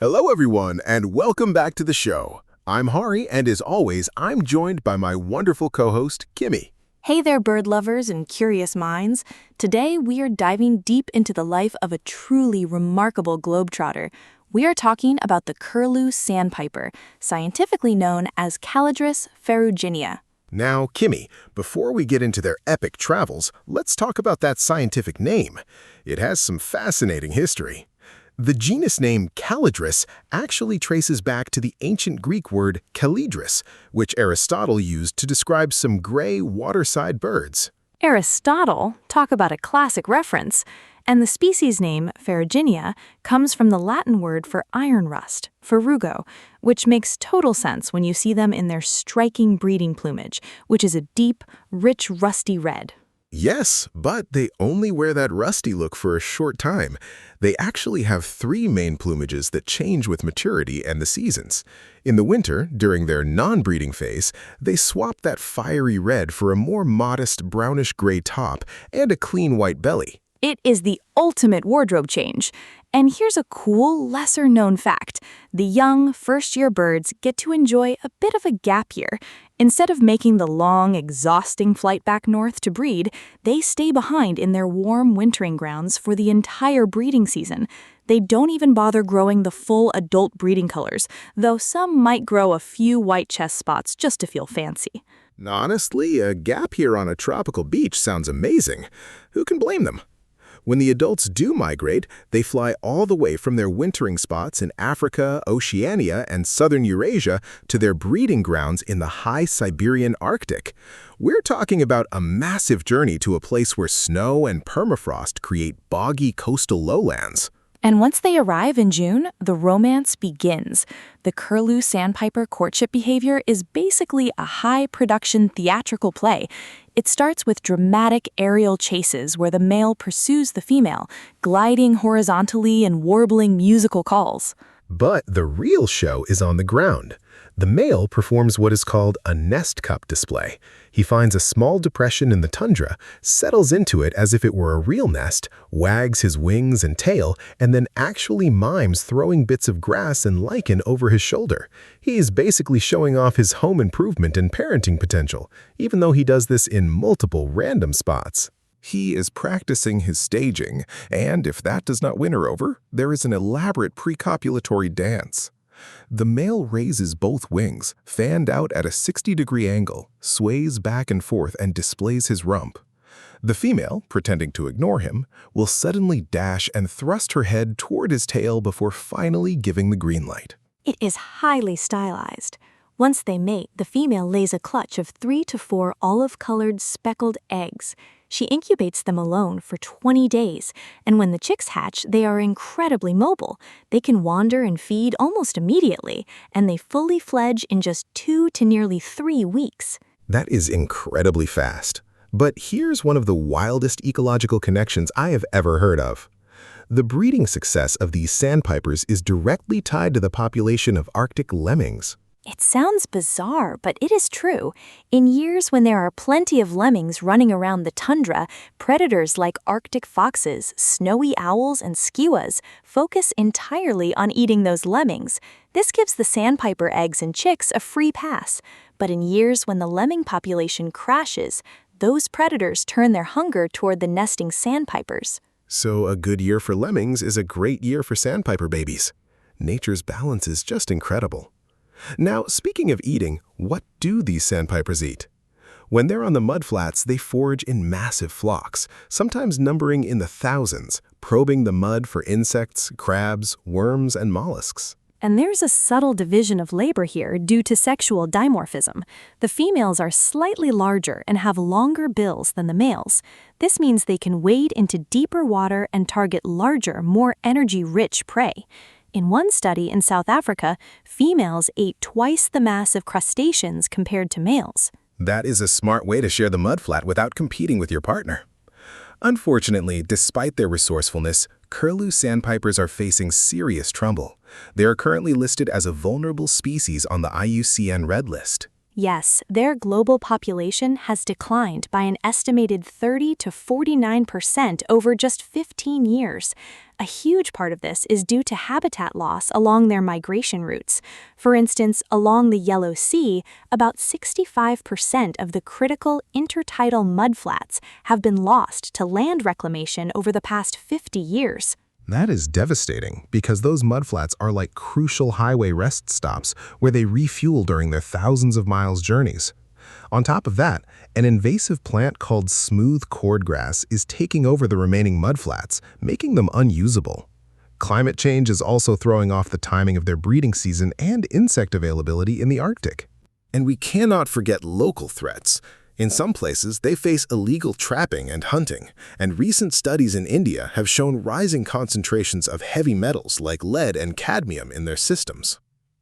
Hello, everyone, and welcome back to the show. I'm Hari, and as always, I'm joined by my wonderful co-host, Kimi. Hey there, bird lovers and curious minds. Today, we are diving deep into the life of a truly remarkable globetrotter. We are talking about the Curlew Sandpiper, scientifically known as Calidris ferruginea. Now, Kimi, before we get into their epic travels, let's talk about that scientific name. It has some fascinating history. The genus name Calidris actually traces back to the ancient Greek word kalidris, which Aristotle used to describe some gray waterside birds. Aristotle, talk about a classic reference, and the species name ferruginea comes from the Latin word for iron rust, ferrugo, which makes total sense when you see them in their striking breeding plumage, which is a deep, rich, rusty red. Yes, but they only wear that rusty look for a short time. They actually have three main plumages that change with maturity and the seasons. In the winter, during their non-breeding phase, they swap that fiery red for a more modest brownish-gray top and a clean white belly. It is the ultimate wardrobe change. And here's a cool, lesser-known fact. The young, first-year birds get to enjoy a bit of a gap year. Instead of making the long, exhausting flight back north to breed, they stay behind in their warm wintering grounds for the entire breeding season. They don't even bother growing the full adult breeding colors, though some might grow a few white chest spots just to feel fancy. Honestly, a gap year on a tropical beach sounds amazing. Who can blame them? When the adults do migrate, they fly all the way from their wintering spots in Africa, Oceania, and southern Eurasia to their breeding grounds in the high Siberian Arctic. We're talking about a massive journey to a place where snow and permafrost create boggy coastal lowlands. And once they arrive in June, the romance begins. The Curlew Sandpiper courtship behavior is basically a high-production theatrical play. It starts with dramatic aerial chases where the male pursues the female, gliding horizontally and warbling musical calls. But the real show is on the ground. The male performs what is called a nest cup display. He finds a small depression in the tundra, settles into it as if it were a real nest, wags his wings and tail, and then actually mimes throwing bits of grass and lichen over his shoulder. He is basically showing off his home improvement and parenting potential, even though he does this in multiple random spots. He is practicing his staging, and if that does not win her over, there is an elaborate precopulatory dance. The male raises both wings, fanned out at a 60-degree angle, sways back and forth, and displays his rump. The female, pretending to ignore him, will suddenly dash and thrust her head toward his tail before finally giving the green light. It is highly stylized. Once they mate, the female lays a clutch of 3 to 4 olive-colored speckled eggs. She incubates them alone for 20 days, and when the chicks hatch, they are incredibly mobile. They can wander and feed almost immediately, and they fully fledge in just 2 to nearly 3 weeks. That is incredibly fast. But here's one of the wildest ecological connections I have ever heard of. The breeding success of these sandpipers is directly tied to the population of Arctic lemmings. It sounds bizarre, but it is true. In years when there are plenty of lemmings running around the tundra, predators like Arctic foxes, snowy owls, and skuas focus entirely on eating those lemmings. This gives the sandpiper eggs and chicks a free pass. But in years when the lemming population crashes, those predators turn their hunger toward the nesting sandpipers. So a good year for lemmings is a great year for sandpiper babies. Nature's balance is just incredible. Now, speaking of eating, what do these sandpipers eat? When they're on the mudflats, they forage in massive flocks, sometimes numbering in the thousands, probing the mud for insects, crabs, worms, and mollusks. And there's a subtle division of labor here due to sexual dimorphism. The females are slightly larger and have longer bills than the males. This means they can wade into deeper water and target larger, more energy-rich prey. In one study in South Africa, females ate twice the mass of crustaceans compared to males. That is a smart way to share the mudflat without competing with your partner. Unfortunately, despite their resourcefulness, Curlew sandpipers are facing serious trouble. They are currently listed as a vulnerable species on the IUCN Red List. Yes, their global population has declined by an estimated 30 to 49% over just 15 years. A huge part of this is due to habitat loss along their migration routes. For instance, along the Yellow Sea, about 65% of the critical intertidal mudflats have been lost to land reclamation over the past 50 years. That is devastating because those mudflats are like crucial highway rest stops where they refuel during their thousands of miles journeys. On top of that, an invasive plant called smooth cordgrass is taking over the remaining mudflats, making them unusable. Climate change is also throwing off the timing of their breeding season and insect availability in the Arctic. And we cannot forget local threats. In some places, they face illegal trapping and hunting, and recent studies in India have shown rising concentrations of heavy metals like lead and cadmium in their systems.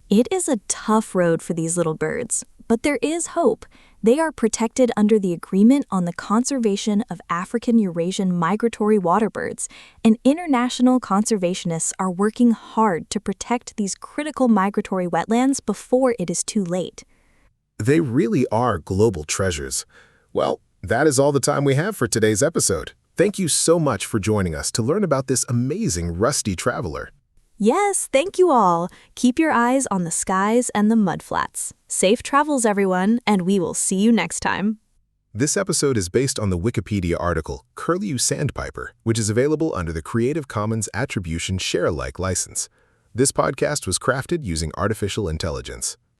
It is a tough road for these little birds, but there is hope. They are protected under the Agreement on the Conservation of African Eurasian Migratory Waterbirds, and international conservationists are working hard to protect these critical migratory wetlands before it is too late. They really are global treasures. Well, that is all the time we have for today's episode. Thank you so much for joining us to learn about this amazing rusty traveler. Yes, thank you all. Keep your eyes on the skies and the mudflats. Safe travels, everyone, and we will see you next time. This episode is based on the Wikipedia article Curlew Sandpiper, which is available under the Creative Commons Attribution Share Alike license. This podcast was crafted using artificial intelligence.